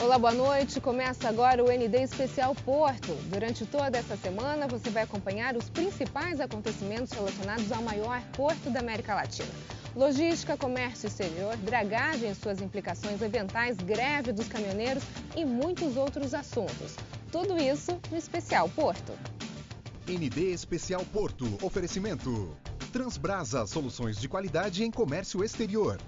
Olá, boa noite. Começa agora o ND Especial Porto. Durante toda essa semana, você vai acompanhar os principais acontecimentos relacionados ao maior porto da América Latina. Logística, comércio exterior, dragagem e suas implicações ambientais, greve dos caminhoneiros e muitos outros assuntos. Tudo isso no Especial Porto. ND Especial Porto. Oferecimento. Transbrasa, soluções de qualidade em comércio exterior.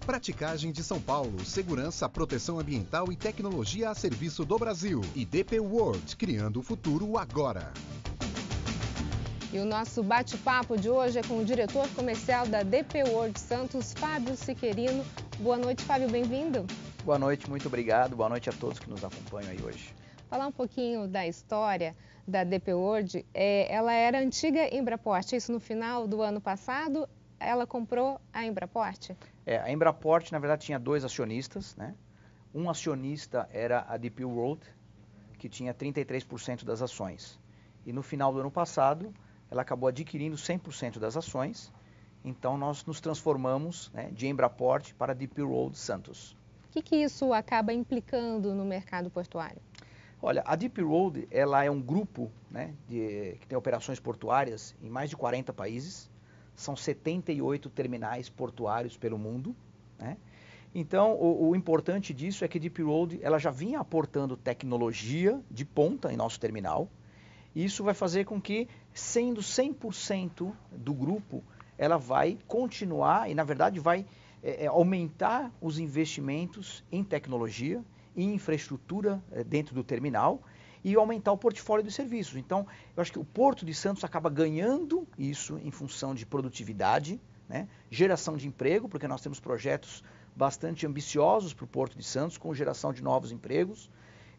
Praticagem de São Paulo, segurança, proteção ambiental e tecnologia a serviço do Brasil. E DP World, criando o futuro agora. E o nosso bate-papo de hoje é com o diretor comercial da DP World Santos, Fábio Siquerino. Boa noite, Fábio, bem-vindo. Boa noite, muito obrigado. Boa noite a todos que nos acompanham aí hoje. Falar um pouquinho da história da DP World. Ela era antiga Embraport, isso no final do ano passado. Ela comprou a Embraport? A Embraport, na verdade, tinha dois acionistas, né? Um acionista era a DP World, que tinha 33% das ações. E no final do ano passado, ela acabou adquirindo 100% das ações. Então, nós nos transformamos, né, de Embraport para DP World Santos. O que isso acaba implicando no mercado portuário? Olha, a DP World, ela é um grupo, né, que tem operações portuárias em mais de 40 países. São 78 terminais portuários pelo mundo, né? Então, o importante disso é que a DP World ela já vinha aportando tecnologia de ponta em nosso terminal. E isso vai fazer com que, sendo 100% do grupo, ela vai continuar e, na verdade, vai aumentar os investimentos em tecnologia e infraestrutura dentro do terminal e aumentar o portfólio de serviços. Então, eu acho que o Porto de Santos acaba ganhando isso em função de produtividade, né? Geração de emprego, porque nós temos projetos bastante ambiciosos para o Porto de Santos, com geração de novos empregos.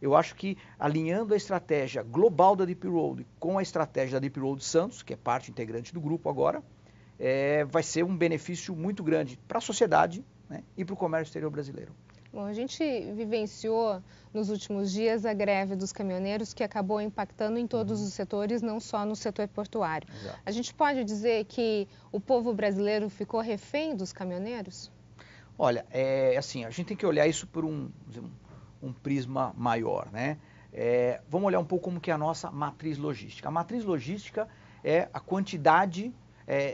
Eu acho que alinhando a estratégia global da DP World com a estratégia da DP World Santos, que é parte integrante do grupo agora, vai ser um benefício muito grande para a sociedade, né, e para o comércio exterior brasileiro. Bom, a gente vivenciou nos últimos dias a greve dos caminhoneiros que acabou impactando em todos os setores, não só no setor portuário. Exato. A gente pode dizer que o povo brasileiro ficou refém dos caminhoneiros? Olha, assim, a gente tem que olhar isso por um prisma maior, né? Vamos olhar um pouco como que é a nossa matriz logística. A matriz logística é a quantidade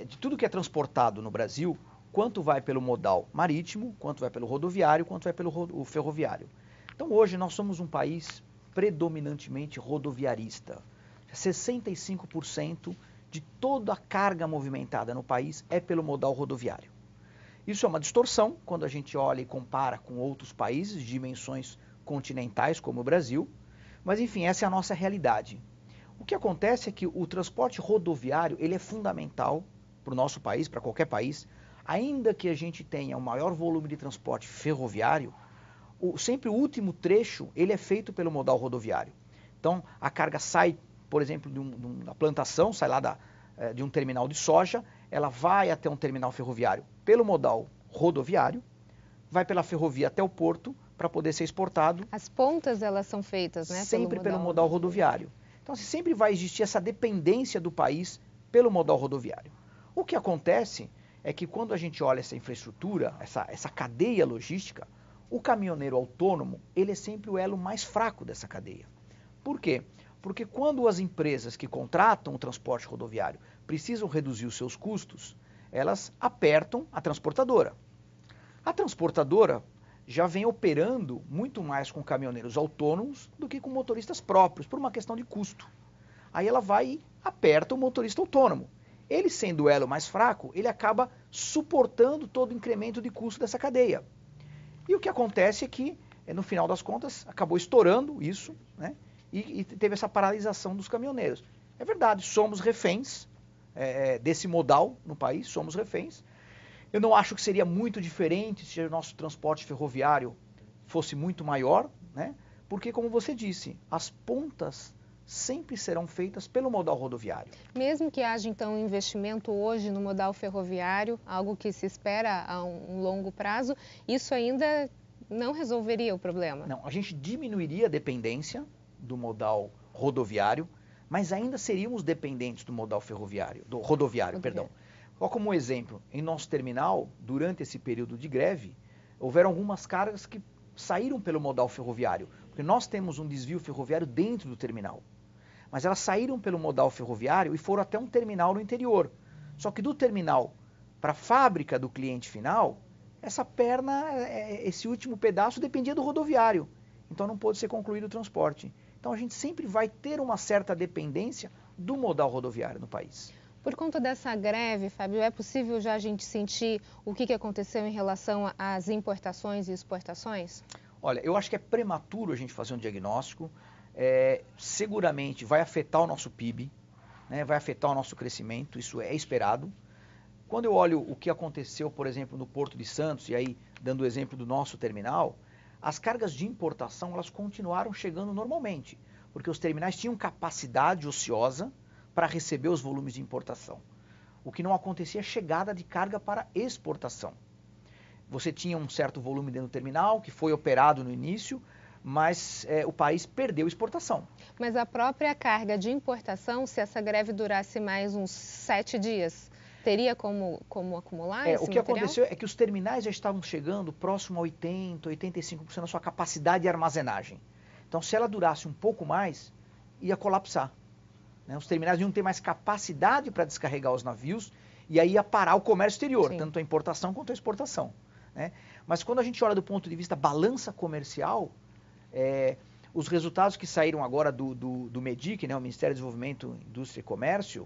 de tudo que é transportado no Brasil, quanto vai pelo modal marítimo, quanto vai pelo rodoviário, quanto vai pelo ferroviário. Então hoje nós somos um país predominantemente rodoviarista. 65% de toda a carga movimentada no país é pelo modal rodoviário. Isso é uma distorção quando a gente olha e compara com outros países de dimensões continentais como o Brasil, mas enfim, essa é a nossa realidade. O que acontece é que o transporte rodoviário ele é fundamental para o nosso país, para qualquer país. Ainda que a gente tenha um maior volume de transporte ferroviário, sempre o último trecho ele é feito pelo modal rodoviário. Então, a carga sai, por exemplo, da plantação, sai lá de um terminal de soja, ela vai até um terminal ferroviário pelo modal rodoviário, vai pela ferrovia até o porto para poder ser exportado. As pontas elas são feitas, né? Sempre pelo modal rodoviário. Então, sempre vai existir essa dependência do país pelo modal rodoviário. O que acontece é que quando a gente olha essa infraestrutura, essa cadeia logística, o caminhoneiro autônomo, ele é sempre o elo mais fraco dessa cadeia. Por quê? Porque quando as empresas que contratam o transporte rodoviário precisam reduzir os seus custos, elas apertam a transportadora. A transportadora já vem operando muito mais com caminhoneiros autônomos do que com motoristas próprios, por uma questão de custo. Aí ela vai e aperta o motorista autônomo. Ele sendo o elo mais fraco, ele acaba suportando todo o incremento de custo dessa cadeia. E o que acontece é que, no final das contas, acabou estourando isso, né? E teve essa paralisação dos caminhoneiros. É verdade, somos reféns desse modal no país, somos reféns. Eu não acho que seria muito diferente se o nosso transporte ferroviário fosse muito maior, né? Porque, como você disse, as pontas sempre serão feitas pelo modal rodoviário. Mesmo que haja, então, um investimento hoje no modal ferroviário, algo que se espera a um longo prazo, isso ainda não resolveria o problema? Não, a gente diminuiria a dependência do modal rodoviário, mas ainda seríamos dependentes do modal ferroviário, do rodoviário, perdão. Só como exemplo, em nosso terminal, durante esse período de greve, houveram algumas cargas que saíram pelo modal ferroviário, porque nós temos um desvio ferroviário dentro do terminal. Mas elas saíram pelo modal ferroviário e foram até um terminal no interior. Só que do terminal para a fábrica do cliente final, essa perna, esse último pedaço dependia do rodoviário. Então não pôde ser concluído o transporte. Então a gente sempre vai ter uma certa dependência do modal rodoviário no país. Por conta dessa greve, Fábio, é possível já a gente sentir o que aconteceu em relação às importações e exportações? Olha, eu acho que é prematuro a gente fazer um diagnóstico. Seguramente vai afetar o nosso PIB, né, vai afetar o nosso crescimento, isso é esperado. Quando eu olho o que aconteceu, por exemplo, no Porto de Santos, e aí dando o exemplo do nosso terminal, as cargas de importação elas continuaram chegando normalmente, porque os terminais tinham capacidade ociosa para receber os volumes de importação. O que não acontecia é chegada de carga para exportação. Você tinha um certo volume dentro do terminal, que foi operado no início, mas o país perdeu exportação. Mas a própria carga de importação, se essa greve durasse mais uns 7 dias, teria como acumular esse material? O que aconteceu é que os terminais já estavam chegando próximo a 80%, 85% da sua capacidade de armazenagem. Então, se ela durasse um pouco mais, ia colapsar. Os terminais iam ter mais capacidade para descarregar os navios e aí ia parar o comércio exterior, Sim. tanto a importação quanto a exportação. Mas quando a gente olha do ponto de vista balança comercial, os resultados que saíram agora do MEDIC, o Ministério do Desenvolvimento, Indústria e Comércio,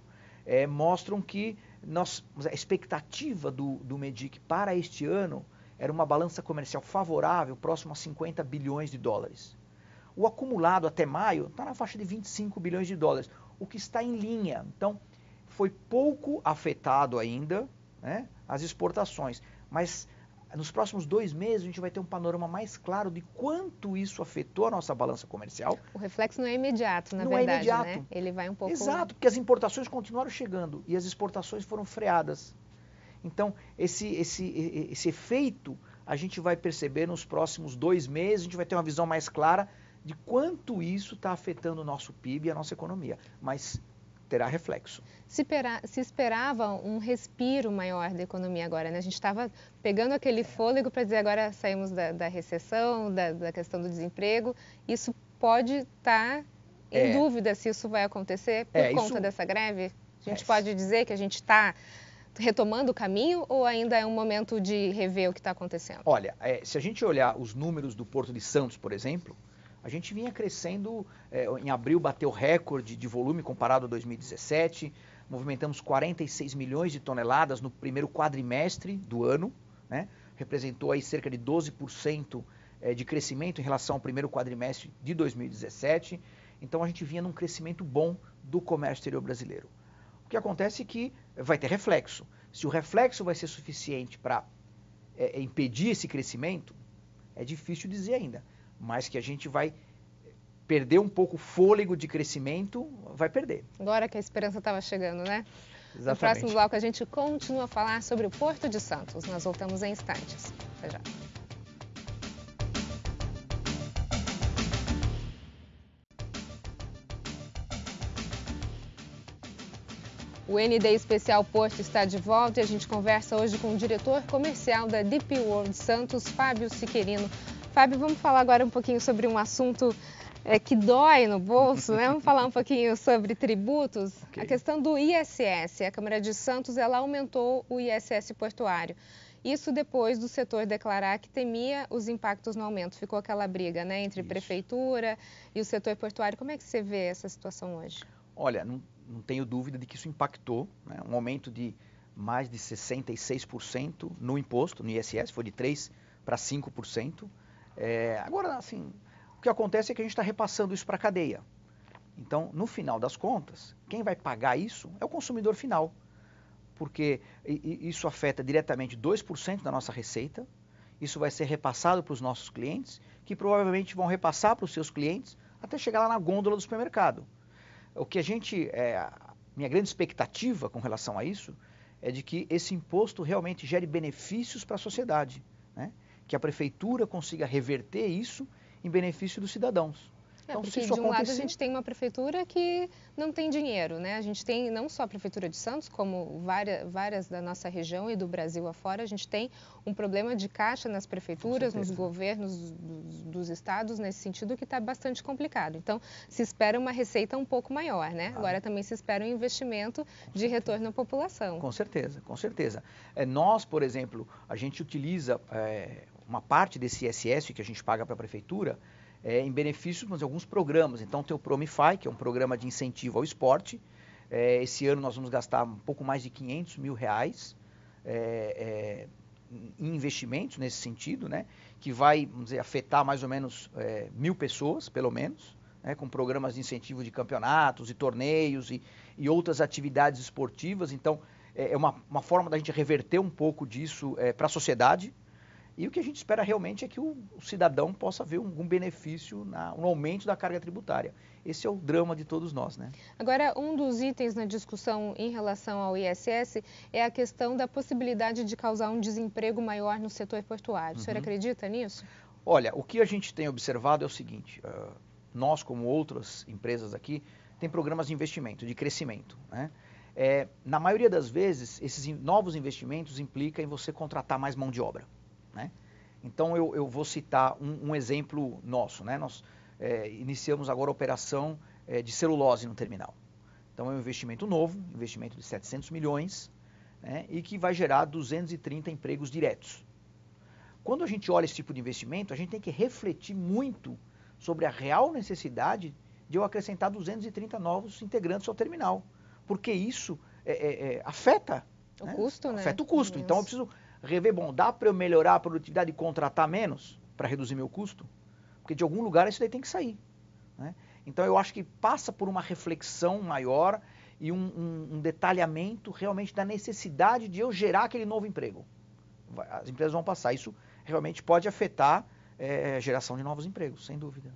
mostram que a expectativa do MEDIC para este ano era uma balança comercial favorável, próximo a 50 bilhões de dólares. O acumulado até maio está na faixa de 25 bilhões de dólares, o que está em linha. Então, foi pouco afetado ainda, as exportações, mas nos próximos 2 meses a gente vai ter um panorama mais claro de quanto isso afetou a nossa balança comercial. O reflexo não é imediato, na não verdade, é imediato. né? Ele vai um pouco... Exato, porque as importações continuaram chegando e as exportações foram freadas. Então, esse efeito a gente vai perceber nos próximos 2 meses, a gente vai ter uma visão mais clara de quanto isso está afetando o nosso PIB e a nossa economia. Mas terá reflexo. Se esperava um respiro maior da economia agora, né? A gente estava pegando aquele fôlego para dizer agora saímos da recessão, da questão do desemprego. Isso pode estar em dúvida se isso vai acontecer por conta dessa greve? A gente pode dizer que a gente está retomando o caminho ou ainda é um momento de rever o que está acontecendo? Olha, se a gente olhar os números do Porto de Santos, por exemplo, a gente vinha crescendo, em abril bateu recorde de volume comparado a 2017, movimentamos 46 milhões de toneladas no primeiro quadrimestre do ano, representou aí cerca de 12% de crescimento em relação ao primeiro quadrimestre de 2017, então a gente vinha num crescimento bom do comércio exterior brasileiro. O que acontece é que vai ter reflexo. Se o reflexo vai ser suficiente para impedir esse crescimento, é difícil dizer ainda. Mas que a gente vai perder um pouco o fôlego de crescimento, vai perder. Agora que a esperança estava chegando, né? Exatamente. No próximo bloco a gente continua a falar sobre o Porto de Santos. Nós voltamos em instantes. Até já. O ND Especial Porto está de volta e a gente conversa hoje com o diretor comercial da DP World Santos, Fábio Siquerino. Fábio, vamos falar agora um pouquinho sobre um assunto que dói no bolso, né? Vamos falar um pouquinho sobre tributos. Okay. A questão do ISS. A Câmara de Santos ela aumentou o ISS portuário. Isso depois do setor declarar que temia os impactos no aumento. Ficou aquela briga, né, entre prefeitura e o setor portuário. Como é que você vê essa situação hoje? Olha, não tenho dúvida de que isso impactou, um aumento de mais de 66% no imposto, no ISS, foi de 3% para 5%. Agora, assim, o que acontece é que a gente está repassando isso para a cadeia. Então, no final das contas, quem vai pagar isso é o consumidor final, porque isso afeta diretamente 2% da nossa receita, isso vai ser repassado para os nossos clientes, que provavelmente vão repassar para os seus clientes até chegar lá na gôndola do supermercado. O que minha grande expectativa com relação a isso é de que esse imposto realmente gere benefícios para a sociedade, que a prefeitura consiga reverter isso em benefício dos cidadãos. Então, porque se isso de um lado a acontecer... gente tem uma prefeitura que não tem dinheiro, né? A gente tem não só a prefeitura de Santos, como várias da nossa região e do Brasil afora, a gente tem um problema de caixa nas prefeituras, nos governos dos estados, nesse sentido que está bastante complicado. Então, se espera uma receita um pouco maior, né? Agora também se espera um investimento de retorno à população. Com certeza, com certeza. Nós, por exemplo, a gente utiliza uma parte desse ISS que a gente paga para a prefeitura em benefício de alguns programas. Então tem o Promify, que é um programa de incentivo ao esporte. Esse ano nós vamos gastar um pouco mais de R$500 mil em investimentos nesse sentido, né? Que vai, vamos dizer, afetar mais ou menos 1.000 pessoas, pelo menos, né? Com programas de incentivo de campeonatos e torneios e outras atividades esportivas. Então é uma forma da gente reverter um pouco disso para a sociedade. E o que a gente espera realmente é que o cidadão possa ver um benefício no aumento da carga tributária. Esse é o drama de todos nós, né? Agora, um dos itens na discussão em relação ao ISS é a questão da possibilidade de causar um desemprego maior no setor portuário. O senhor acredita nisso? Olha, o que a gente tem observado é o seguinte, nós como outras empresas aqui, tem programas de investimento, de crescimento, né? Na maioria das vezes, esses novos investimentos implicam em você contratar mais mão de obra, né? Então eu vou citar um exemplo nosso, né? Nós iniciamos agora a operação de celulose no terminal. Então é um investimento novo, investimento de 700 milhões, né? E que vai gerar 230 empregos diretos. Quando a gente olha esse tipo de investimento, a gente tem que refletir muito sobre a real necessidade de eu acrescentar 230 novos integrantes ao terminal, porque isso afeta o custo, né? Afeta o custo. Então eu preciso rever, dá para eu melhorar a produtividade e contratar menos para reduzir meu custo? Porque de algum lugar isso daí tem que sair, né? Então eu acho que passa por uma reflexão maior e um detalhamento realmente da necessidade de eu gerar aquele novo emprego. As empresas vão passar. Isso realmente pode afetar a geração de novos empregos, sem dúvida.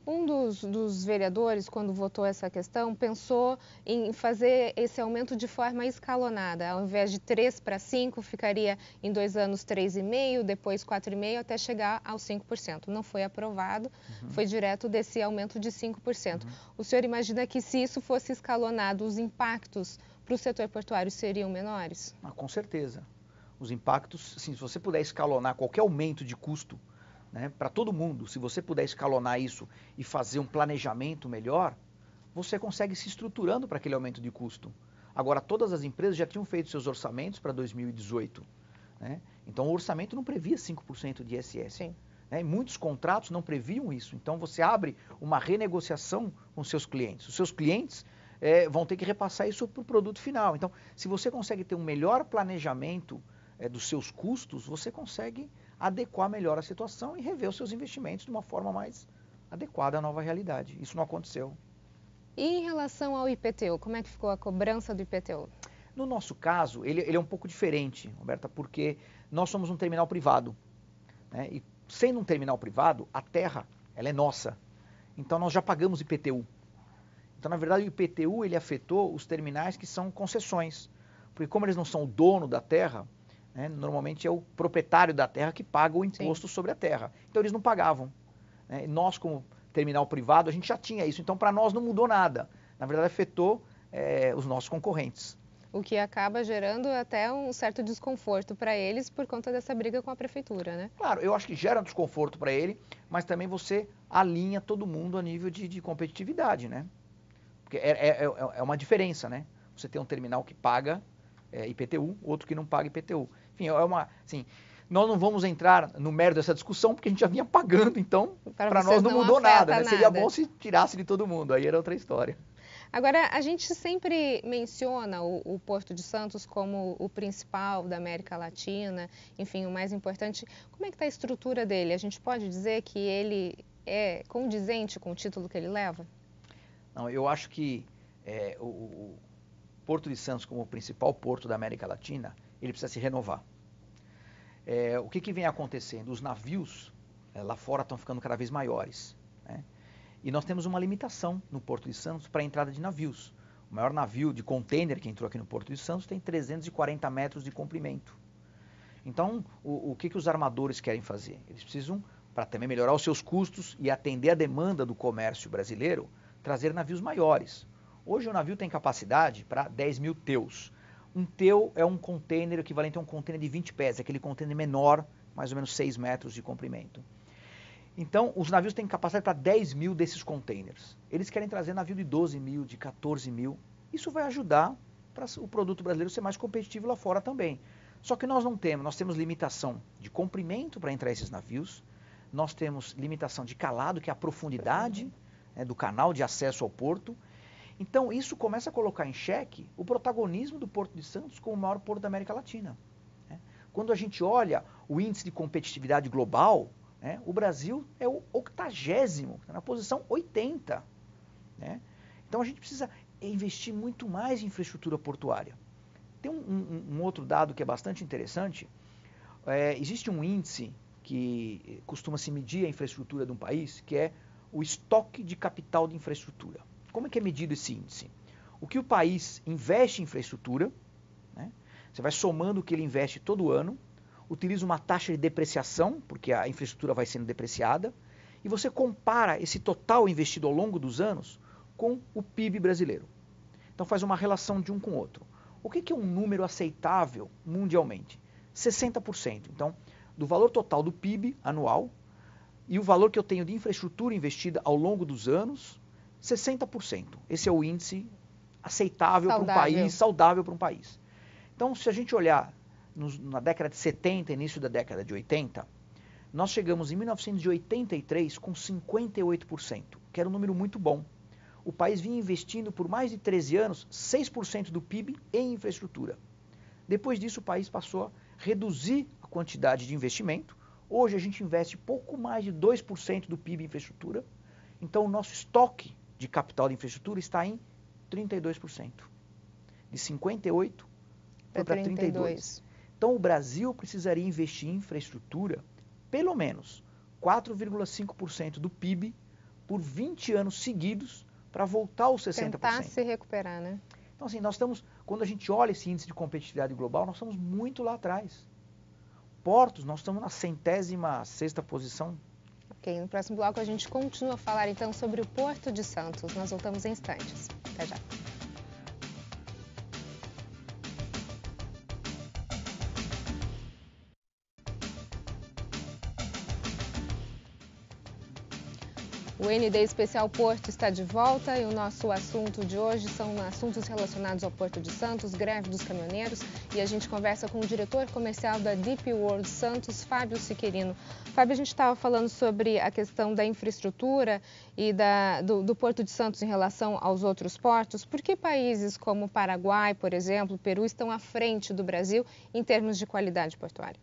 Um dos vereadores, quando votou essa questão, pensou em fazer esse aumento de forma escalonada. Ao invés de 3 para 5, ficaria em 2 anos 3,5%, depois 4,5%, até chegar aos 5%. Não foi aprovado, foi direto desse aumento de 5%. O senhor imagina que se isso fosse escalonado, os impactos para o setor portuário seriam menores? Com certeza. Os impactos, assim, se você puder escalonar qualquer aumento de custo, né, para todo mundo, se você puder escalonar isso e fazer um planejamento melhor, você consegue se estruturando para aquele aumento de custo. Agora, todas as empresas já tinham feito seus orçamentos para 2018. Né? Então, o orçamento não previa 5% de ISS. Sim. Né? E muitos contratos não previam isso. Então, você abre uma renegociação com seus clientes. Os seus clientes vão ter que repassar isso para o produto final. Então, se você consegue ter um melhor planejamento dos seus custos, você consegue adequar melhor a situação e rever os seus investimentos de uma forma mais adequada à nova realidade. Isso não aconteceu. E em relação ao IPTU, como é que ficou a cobrança do IPTU? No nosso caso, ele é um pouco diferente, Roberta, porque nós somos um terminal privado, né? E sendo um terminal privado, a terra ela é nossa. Então nós já pagamos IPTU. Então, na verdade, o IPTU ele afetou os terminais que são concessões. Porque como eles não são o dono da terra, né, normalmente é o proprietário da terra que paga o imposto sobre a terra. Então eles não pagavam. Né? Nós, como terminal privado, a gente já tinha isso. Então para nós não mudou nada. Na verdade afetou os nossos concorrentes. O que acaba gerando até um certo desconforto para eles por conta dessa briga com a prefeitura, né? Claro, eu acho que gera desconforto para ele, mas também você alinha todo mundo a nível de competitividade, né? Porque é uma diferença, né? Você tem um terminal que paga IPTU, outro que não paga IPTU. Enfim, assim, nós não vamos entrar no mérito dessa discussão, porque a gente já vinha pagando, então para nós não mudou nada, né? Seria bom se tirasse de todo mundo, aí era outra história. Agora, a gente sempre menciona o Porto de Santos como o principal da América Latina, enfim, o mais importante. Como é que está a estrutura dele? A gente pode dizer que ele é condizente com o título que ele leva? Não, eu acho que o Porto de Santos, como o principal porto da América Latina, ele precisa se renovar. O que vem acontecendo? Os navios lá fora estão ficando cada vez maiores, né? E nós temos uma limitação no Porto de Santos para a entrada de navios. O maior navio de container que entrou aqui no Porto de Santos tem 340 metros de comprimento. Então, o que os armadores querem fazer? Eles precisam para também melhorar os seus custos e atender a demanda do comércio brasileiro, trazer navios maiores. Hoje o navio tem capacidade para 10 mil teus. Um teu é um container equivalente a um container de 20 pés, aquele container menor, mais ou menos 6 metros de comprimento. Então, os navios têm capacidade para 10 mil desses containers. Eles querem trazer navio de 12 mil, de 14 mil. Isso vai ajudar para o produto brasileiro ser mais competitivo lá fora também. Só que nós temos limitação de comprimento para entrar esses navios, nós temos limitação de calado, que é a profundidade do canal de acesso ao porto. Então, isso começa a colocar em xeque o protagonismo do Porto de Santos como o maior porto da América Latina. Quando a gente olha o índice de competitividade global, o Brasil é o 80º, na posição 80. Então, a gente precisa investir muito mais em infraestrutura portuária. Tem um outro dado que é bastante interessante. Existe um índice que costuma se medir a infraestrutura de um país, que é o estoque de capital de infraestrutura. Como é que é medido esse índice? O que o país investe em infraestrutura, você vai somando o que ele investe todo ano, utiliza uma taxa de depreciação, porque a infraestrutura vai sendo depreciada, e você compara esse total investido ao longo dos anos com o PIB brasileiro. Então faz uma relação de um com o outro. O que é um número aceitável mundialmente? 60%. Então, do valor total do PIB anual e o valor que eu tenho de infraestrutura investida ao longo dos anos, 60%. Esse é o índice aceitável para um país, saudável para um país. Então, se a gente olhar na década de 70, início da década de 80, nós chegamos em 1983 com 58%, que era um número muito bom. O país vinha investindo por mais de 13 anos 6% do PIB em infraestrutura. Depois disso, o país passou a reduzir a quantidade de investimento. Hoje a gente investe pouco mais de 2% do PIB em infraestrutura. Então o nosso estoque de capital de infraestrutura está em 32%. De 58% para 32%. Então o Brasil precisaria investir em infraestrutura pelo menos 4,5% do PIB por 20 anos seguidos para voltar aos 60%. Tentar se recuperar, né? Então assim, quando a gente olha esse índice de competitividade global, nós estamos muito lá atrás. Portos, nós estamos na 106ª posição. Ok, no próximo bloco a gente continua a falar então sobre o Porto de Santos. Nós voltamos em instantes. Até já. O ND Especial Porto está de volta e o nosso assunto de hoje são assuntos relacionados ao Porto de Santos, greve dos caminhoneiros, e a gente conversa com o diretor comercial da DP World Santos, Fábio Siqueirino. Fábio, a gente estava falando sobre a questão da infraestrutura e do Porto de Santos em relação aos outros portos. Por que países como o Paraguai, por exemplo, Peru, estão à frente do Brasil em termos de qualidade portuária?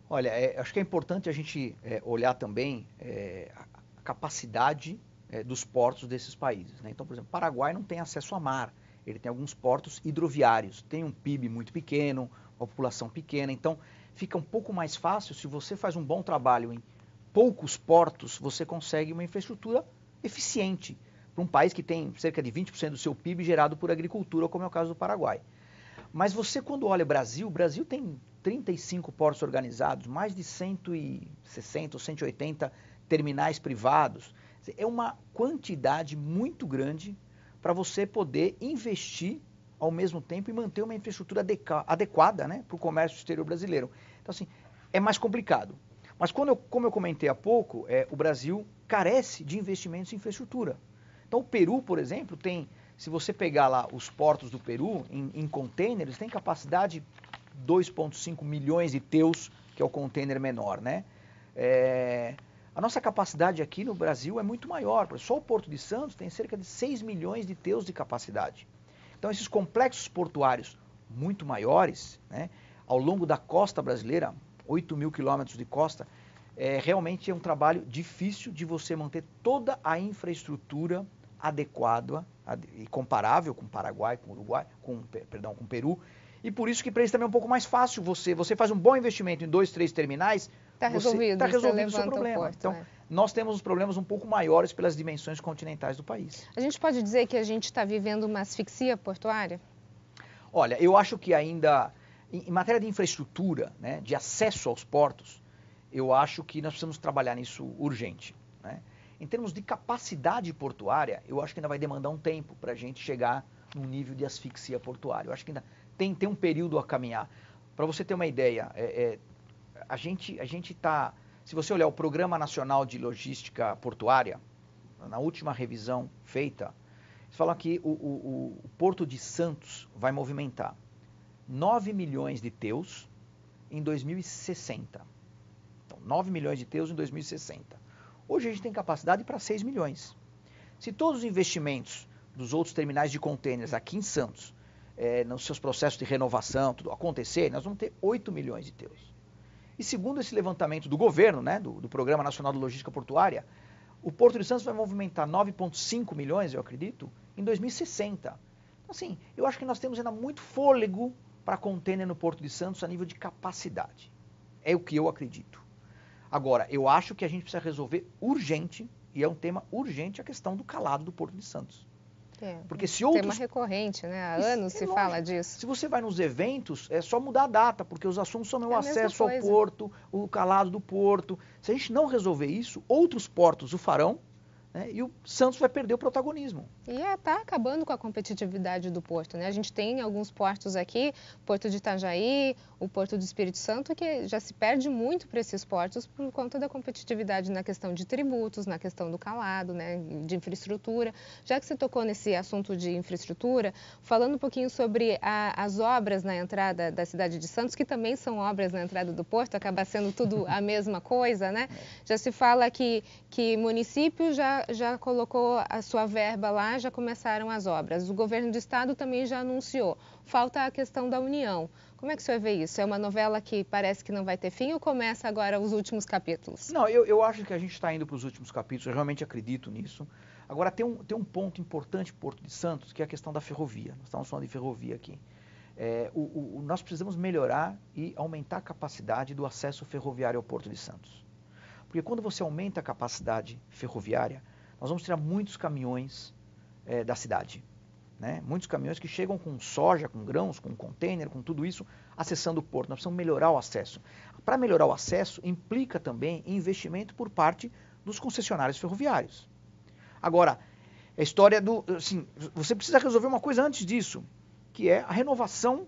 Olha, acho que é importante a gente olhar também a capacidade dos portos desses países. Então, por exemplo, o Paraguai não tem acesso a mar, ele tem alguns portos hidroviários, tem um PIB muito pequeno, uma população pequena, então fica um pouco mais fácil, se você faz um bom trabalho em poucos portos, você consegue uma infraestrutura eficiente para um país que tem cerca de 20% do seu PIB gerado por agricultura, como é o caso do Paraguai. Mas você, quando olha o Brasil tem 35 portos organizados, mais de 160 ou 180 terminais privados. É uma quantidade muito grande para você poder investir ao mesmo tempo e manter uma infraestrutura adequada, para o comércio exterior brasileiro. Então, assim, é mais complicado. Mas como eu comentei há pouco, o Brasil carece de investimentos em infraestrutura. Então, o Peru, por exemplo, se você pegar lá os portos do Peru, em containers, tem capacidade 2,5 milhões de teus, que é o container menor, A nossa capacidade aqui no Brasil é muito maior. Só o Porto de Santos tem cerca de 6 milhões de teus de capacidade. Então, esses complexos portuários muito maiores, ao longo da costa brasileira, 8 mil quilômetros de costa, realmente é um trabalho difícil de você manter toda a infraestrutura adequada e comparável com o Paraguai, com o Uruguai, com o Peru. E por isso que para eles também é um pouco mais fácil. Você faz um bom investimento em 2, 3 terminais, está resolvido o seu problema. Porto, então, nós temos os problemas um pouco maiores pelas dimensões continentais do país. A gente pode dizer que a gente está vivendo uma asfixia portuária? Olha, eu acho que ainda, em matéria de infraestrutura, de acesso aos portos, eu acho que nós precisamos trabalhar nisso urgente, né? Em termos de capacidade portuária, eu acho que ainda vai demandar um tempo para a gente chegar num nível de asfixia portuária. Eu acho que ainda tem um período a caminhar. Para você ter uma ideia, a gente está... Se você olhar o Programa Nacional de Logística Portuária, na última revisão feita, eles falam que o Porto de Santos vai movimentar 9 milhões de TEUs em 2060. Então, 9 milhões de TEUs em 2060. Hoje a gente tem capacidade para 6 milhões. Se todos os investimentos dos outros terminais de contêineres aqui em Santos, nos seus processos de renovação, tudo acontecer, nós vamos ter 8 milhões de TEUs. E segundo esse levantamento do governo, né, do Programa Nacional de Logística Portuária, o Porto de Santos vai movimentar 9,5 milhões, eu acredito, em 2060. Então, assim, eu acho que nós temos ainda muito fôlego para contêiner no Porto de Santos a nível de capacidade. É o que eu acredito. Agora, eu acho que a gente precisa resolver urgente, e é um tema urgente, a questão do calado do Porto de Santos. Porque se outros... tema recorrente, né? Há anos se fala disso. Se você vai nos eventos, é só mudar a data, porque os assuntos são o acesso ao porto, o calado do porto. Se a gente não resolver isso, outros portos o farão, né? E o Santos vai perder o protagonismo. E está acabando com a competitividade do porto, né? A gente tem alguns portos aqui, Porto de Itajaí, o Porto do Espírito Santo, que já se perde muito para esses portos por conta da competitividade na questão de tributos, na questão do calado, né? De infraestrutura. Já que você tocou nesse assunto de infraestrutura, falando um pouquinho sobre as obras na entrada da cidade de Santos, que também são obras na entrada do porto, acaba sendo tudo a mesma coisa, né? Já se fala que município já colocou a sua verba lá, já começaram as obras. O governo do estado também já anunciou. Falta a questão da União. Como é que o senhor vê isso? É uma novela que parece que não vai ter fim ou começa agora os últimos capítulos? Não, eu acho que a gente está indo para os últimos capítulos, eu realmente acredito nisso. Agora, tem um ponto importante para Porto de Santos, que é a questão da ferrovia. Nós estamos falando de ferrovia aqui. Nós precisamos melhorar e aumentar a capacidade do acesso ferroviário ao Porto de Santos. Porque quando você aumenta a capacidade ferroviária, nós vamos tirar muitos caminhões da cidade. Né? Muitos caminhões que chegam com soja, com grãos, com container, com tudo isso, acessando o porto. Nós precisamos melhorar o acesso. Para melhorar o acesso, implica também investimento por parte dos concessionários ferroviários. Agora, a história do... Assim, você precisa resolver uma coisa antes disso, que é a renovação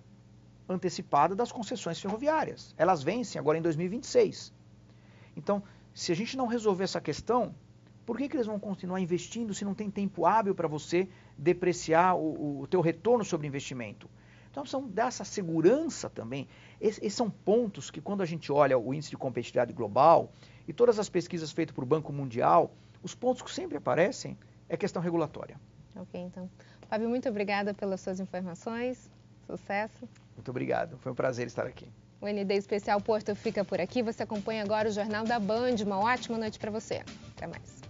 antecipada das concessões ferroviárias. Elas vencem agora em 2026. Então, se a gente não resolver essa questão, por que eles vão continuar investindo se não tem tempo hábil para você depreciar o teu retorno sobre investimento? Então, precisamos dar essa segurança também. Esses são pontos que, quando a gente olha o índice de competitividade global e todas as pesquisas feitas por Banco Mundial, os pontos que sempre aparecem é questão regulatória. Ok, então. Fábio, muito obrigada pelas suas informações. Sucesso. Muito obrigado. Foi um prazer estar aqui. O ND Especial Porto fica por aqui. Você acompanha agora o Jornal da Band. Uma ótima noite para você. Até mais.